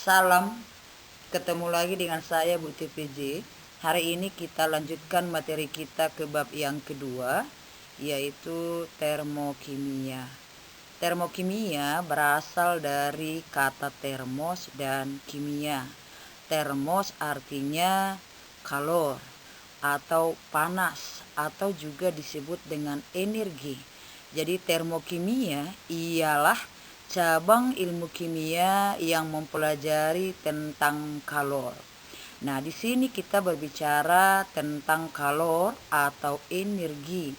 Salam, ketemu lagi dengan saya Bu TPJ. Hari ini kita lanjutkan materi kita ke bab yang kedua, yaitu termokimia. Termokimia berasal dari kata termos dan kimia. Termos artinya kalor atau panas, atau juga disebut dengan energi. Jadi termokimia ialah cabang ilmu kimia yang mempelajari tentang kalor. Nah, di sini kita berbicara tentang kalor atau energi.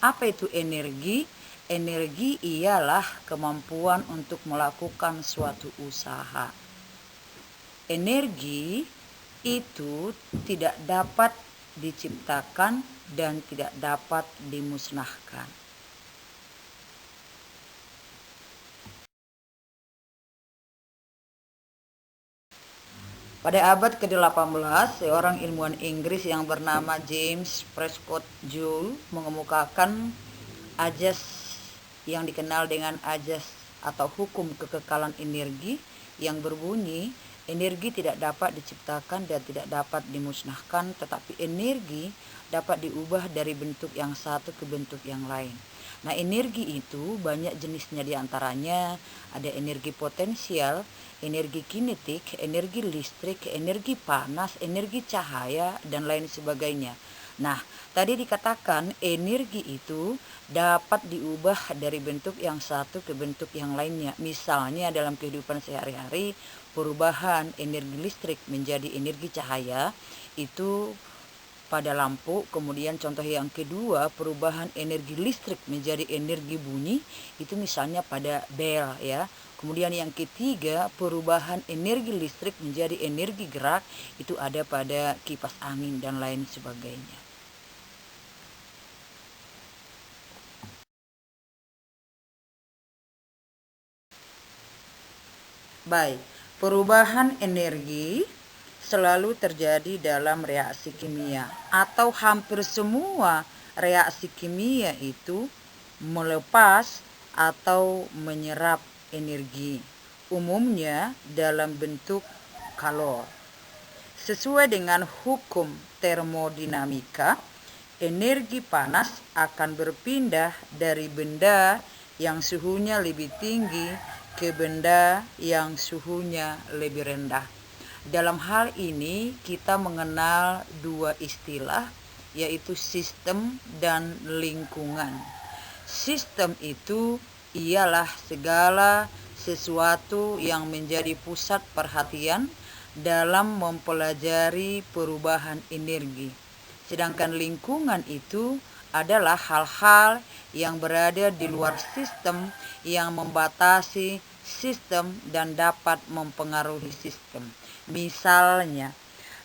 Apa itu energi? Energi ialah kemampuan untuk melakukan suatu usaha. Energi itu tidak dapat diciptakan dan tidak dapat dimusnahkan. Pada abad ke-18, seorang ilmuwan Inggris yang bernama James Prescott Joule mengemukakan ajas yang dikenal dengan ajas atau hukum kekekalan energi yang berbunyi, energi tidak dapat diciptakan dan tidak dapat dimusnahkan, tetapi energi dapat diubah dari bentuk yang satu ke bentuk yang lain. Nah, energi itu banyak jenisnya, diantaranya ada energi potensial, energi kinetik, energi listrik, energi panas, energi cahaya, dan lain sebagainya. Nah, tadi dikatakan energi itu dapat diubah dari bentuk yang satu ke bentuk yang lainnya. Misalnya dalam kehidupan sehari-hari, perubahan energi listrik menjadi energi cahaya itu pada lampu. Kemudian contoh yang kedua, perubahan energi listrik menjadi energi bunyi itu misalnya pada bel ya. Kemudian yang ketiga, perubahan energi listrik menjadi energi gerak itu ada pada kipas angin dan lain sebagainya. Baik, perubahan energi selalu terjadi dalam reaksi kimia, atau hampir semua reaksi kimia itu melepas atau menyerap energi, umumnya dalam bentuk kalor. Sesuai dengan hukum termodinamika, energi panas akan berpindah dari benda yang suhunya lebih tinggi ke benda yang suhunya lebih rendah. Dalam hal ini kita mengenal dua istilah, yaitu sistem dan lingkungan. Sistem itu ialah segala sesuatu yang menjadi pusat perhatian dalam mempelajari perubahan energi. Sedangkan lingkungan itu adalah hal-hal yang berada di luar sistem, yang membatasi sistem dan dapat mempengaruhi sistem. Misalnya,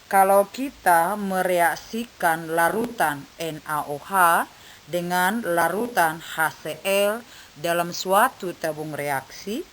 kalau kita mereaksikan larutan NaOH dengan larutan HCl dalam suatu tabung reaksi,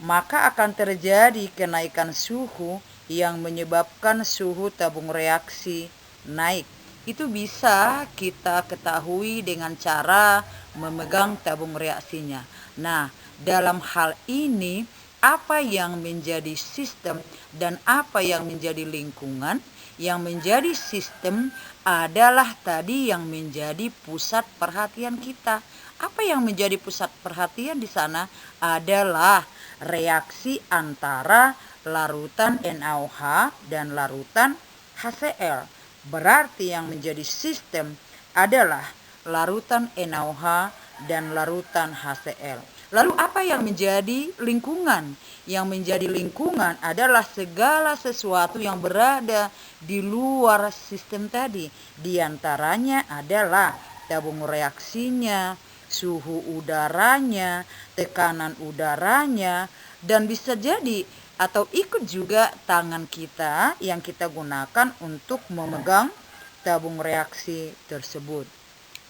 maka akan terjadi kenaikan suhu yang menyebabkan suhu tabung reaksi naik. Itu bisa kita ketahui dengan cara memegang tabung reaksinya. Nah, dalam hal ini apa yang menjadi sistem dan apa yang menjadi lingkungan? Yang menjadi sistem adalah tadi yang menjadi pusat perhatian kita. Apa yang menjadi pusat perhatian di sana adalah reaksi antara larutan NaOH dan larutan HCl. Berarti yang menjadi sistem adalah larutan NaOH dan larutan HCl. Lalu apa yang menjadi lingkungan? Yang menjadi lingkungan adalah segala sesuatu yang berada di luar sistem tadi. Di antaranya adalah tabung reaksinya, suhu udaranya, tekanan udaranya, dan bisa jadi atau ikut juga tangan kita yang kita gunakan untuk memegang tabung reaksi tersebut.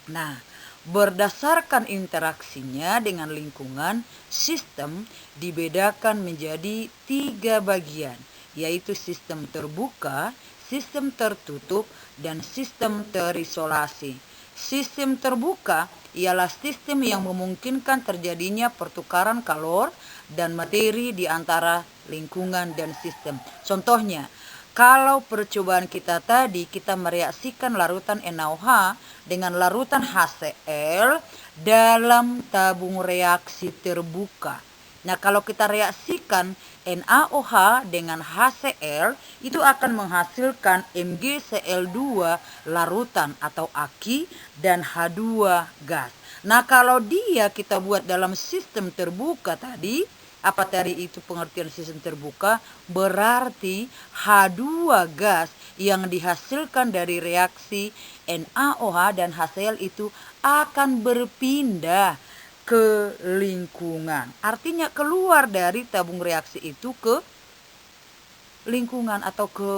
Nah, berdasarkan interaksinya dengan lingkungan, sistem dibedakan menjadi 3 bagian, yaitu sistem terbuka, sistem tertutup, dan sistem terisolasi. Sistem terbuka ialah sistem yang memungkinkan terjadinya pertukaran kalor dan materi di antara lingkungan dan sistem. Contohnya, kalau percobaan kita tadi kita mereaksikan larutan NaOH dengan larutan HCl dalam tabung reaksi terbuka. Nah, kalau kita reaksikan NaOH dengan HCl, itu akan menghasilkan MgCl2 larutan atau aki dan H2 gas. Nah, kalau dia kita buat dalam sistem terbuka tadi, apa tadi itu pengertian sistem terbuka? Berarti H2 gas yang dihasilkan dari reaksi NaOH dan HCl itu akan berpindah ke lingkungan. Artinya keluar dari tabung reaksi itu ke lingkungan atau ke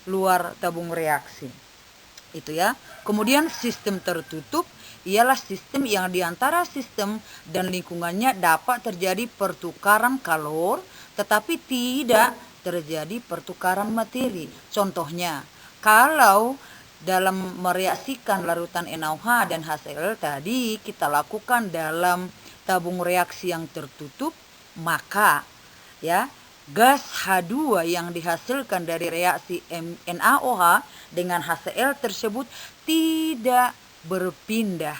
luar tabung reaksi. Itu ya. Kemudian sistem tertutup ialah sistem yang diantara sistem dan lingkungannya dapat terjadi pertukaran kalor tetapi tidak terjadi pertukaran materi. Contohnya, kalau dalam mereaksikan larutan NaOH dan HCl tadi kita lakukan dalam tabung reaksi yang tertutup, maka ya gas H2 yang dihasilkan dari reaksi NaOH dengan HCl tersebut tidak berpindah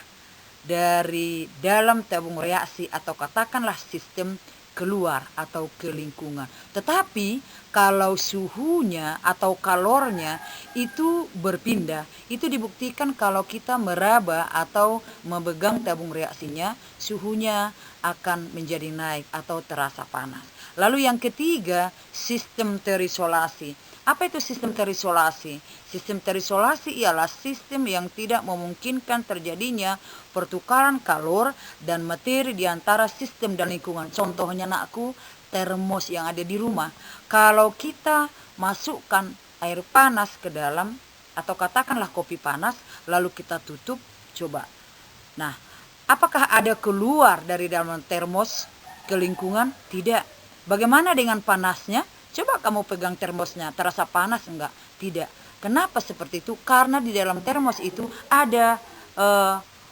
dari dalam tabung reaksi atau katakanlah sistem keluar atau ke lingkungan. Tetapi kalau suhunya atau kalornya itu berpindah, itu dibuktikan kalau kita meraba atau memegang tabung reaksinya, suhunya akan menjadi naik atau terasa panas. Lalu yang ketiga, sistem terisolasi. Apa itu sistem terisolasi? Sistem terisolasi ialah sistem yang tidak memungkinkan terjadinya pertukaran kalor dan materi di antara sistem dan lingkungan. Contohnya nakku, termos yang ada di rumah. Kalau kita masukkan air panas ke dalam atau katakanlah kopi panas lalu kita tutup, coba. Nah, apakah ada keluar dari dalam termos ke lingkungan? Tidak. Bagaimana dengan panasnya? Coba kamu pegang termosnya, terasa panas enggak? Tidak. Kenapa seperti itu? Karena di dalam termos itu ada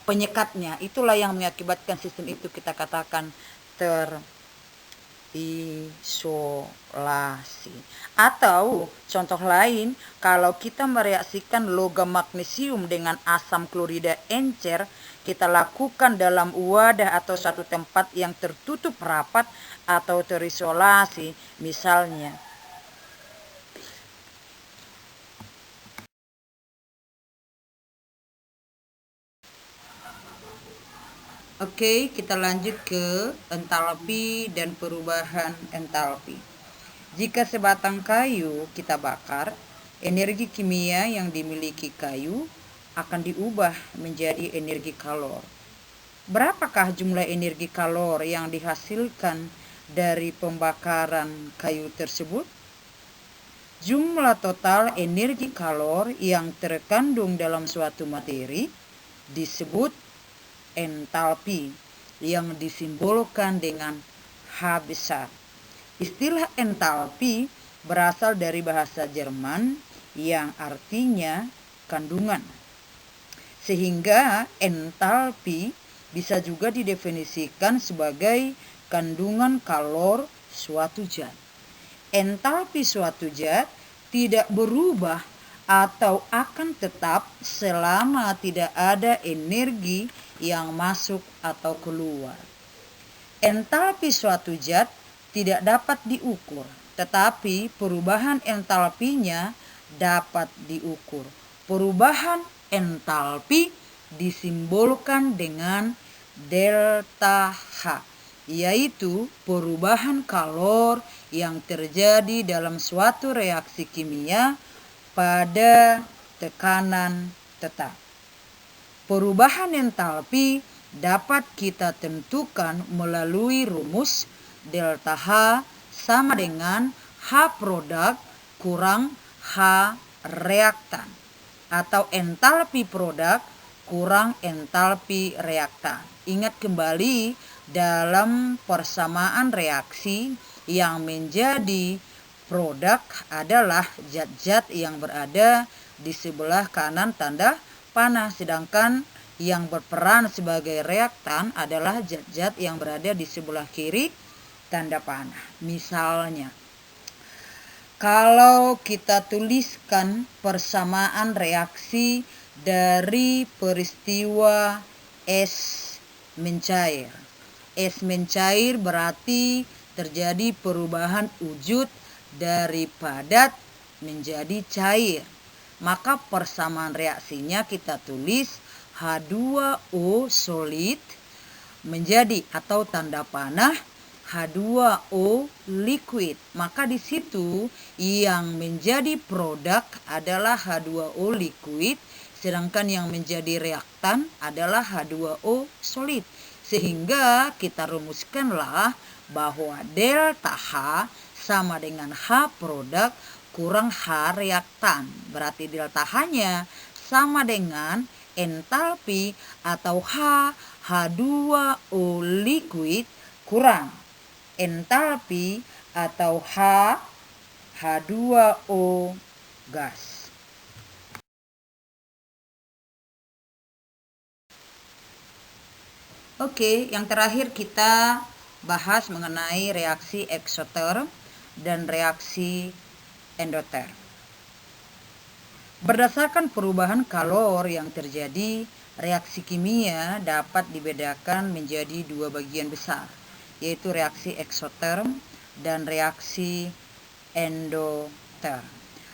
penyekatnya. Itulah yang mengakibatkan sistem itu kita katakan terisolasi. Atau contoh lain, kalau kita mereaksikan logam magnesium dengan asam klorida encer, kita lakukan dalam wadah atau satu tempat yang tertutup rapat atau terisolasi, misalnya Oke, kita lanjut ke entalpi dan perubahan entalpi. Jika sebatang kayu kita bakar, energi kimia yang dimiliki kayu akan diubah menjadi energi kalor. Berapakah jumlah energi kalor yang dihasilkan dari pembakaran kayu tersebut? Jumlah total energi kalor yang terkandung dalam suatu materi disebut entalpi yang disimbolkan dengan H besar. Istilah entalpi berasal dari bahasa Jerman yang artinya kandungan. Sehingga entalpi bisa juga didefinisikan sebagai kandungan kalor suatu zat. Entalpi suatu zat tidak berubah atau akan tetap selama tidak ada energi yang masuk atau keluar. Entalpi suatu zat tidak dapat diukur, tetapi perubahan entalpinya dapat diukur. Perubahan entalpi disimbolkan dengan delta H, yaitu perubahan kalor yang terjadi dalam suatu reaksi kimia pada tekanan tetap. Perubahan entalpi dapat kita tentukan melalui rumus delta H sama dengan H produk kurang H reaktan atau entalpi produk kurang entalpi reaktan. Ingat kembali dalam persamaan reaksi yang menjadi produk adalah zat-zat yang berada di sebelah kanan tanda panah, sedangkan yang berperan sebagai reaktan adalah zat-zat yang berada di sebelah kiri tanda panah. Misalnya, kalau kita tuliskan persamaan reaksi dari peristiwa es mencair. Es mencair berarti terjadi perubahan wujud dari padat menjadi cair. Maka persamaan reaksinya kita tulis H2O solid menjadi atau tanda panah H2O liquid. Maka di situ yang menjadi produk adalah H2O liquid, sedangkan yang menjadi reaktan adalah H2O solid. Sehingga kita rumuskanlah bahwa delta H sama dengan H produk kurang H reaktan. Berarti delta H-nya sama dengan entalpi atau H2O liquid kurang entalpi atau H2O gas. Oke, yang terakhir kita bahas mengenai reaksi eksoterm dan reaksi endoterm. Berdasarkan perubahan kalor yang terjadi, reaksi kimia dapat dibedakan menjadi dua bagian besar, yaitu reaksi eksoterm dan reaksi endoterm.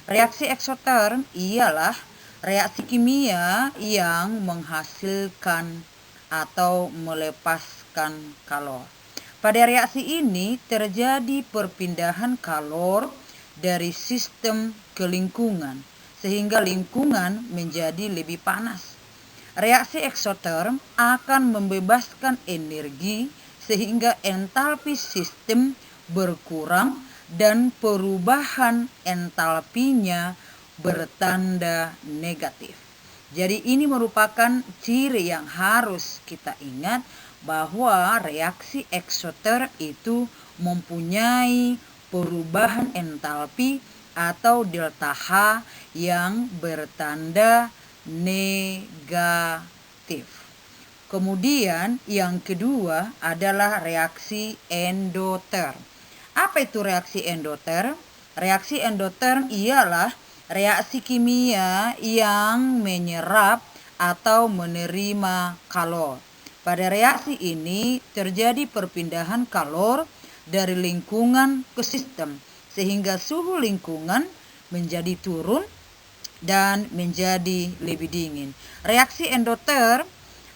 Reaksi eksoterm ialah reaksi kimia yang menghasilkan atau melepaskan kalor. Pada reaksi ini terjadi perpindahan kalor dari sistem ke lingkungan, sehingga lingkungan menjadi lebih panas. Reaksi eksoterm akan membebaskan energi sehingga entalpi sistem berkurang dan perubahan entalpinya bertanda negatif. Jadi ini merupakan ciri yang harus kita ingat bahwa reaksi eksoterm itu mempunyai perubahan entalpi atau delta H yang bertanda negatif. Kemudian yang kedua adalah reaksi endoterm. Apa itu reaksi endoterm? Reaksi endoterm ialah reaksi kimia yang menyerap atau menerima kalor. Pada reaksi ini terjadi perpindahan kalor dari lingkungan ke sistem, sehingga suhu lingkungan menjadi turun dan menjadi lebih dingin. Reaksi endoterm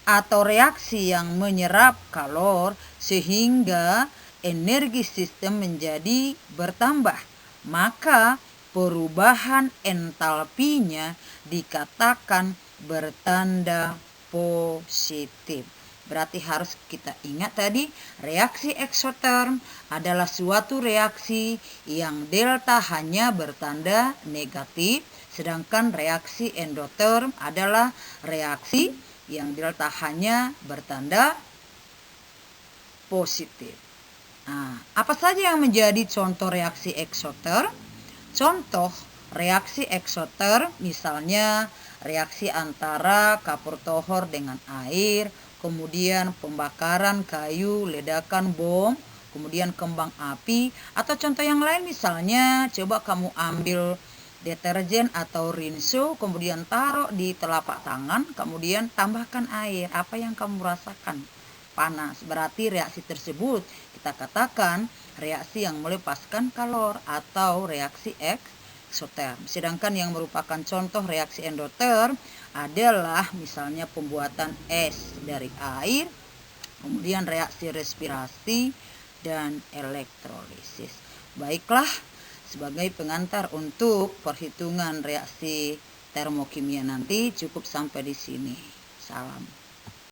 atau reaksi yang menyerap kalor sehingga energi sistem menjadi bertambah, maka perubahan entalpinya dikatakan bertanda positif. Berarti harus kita ingat tadi, reaksi eksoterm adalah suatu reaksi yang delta hanya bertanda negatif, sedangkan reaksi endoterm adalah reaksi yang delta hanya bertanda positif. Nah, apa saja yang menjadi contoh reaksi eksoterm? Contoh reaksi eksoterm misalnya reaksi antara kapur tohor dengan air, kemudian pembakaran kayu, ledakan bom, kemudian kembang api, atau contoh yang lain misalnya coba kamu ambil deterjen atau rinso, kemudian taruh di telapak tangan, kemudian tambahkan air, apa yang kamu rasakan? Panas. Berarti reaksi tersebut kita katakan reaksi yang melepaskan kalor atau reaksi eksoterm. Sedangkan yang merupakan contoh reaksi endoterm adalah misalnya pembuatan es dari air, kemudian reaksi respirasi dan elektrolisis. Baiklah, sebagai pengantar untuk perhitungan reaksi termokimia nanti cukup sampai di sini. Salam.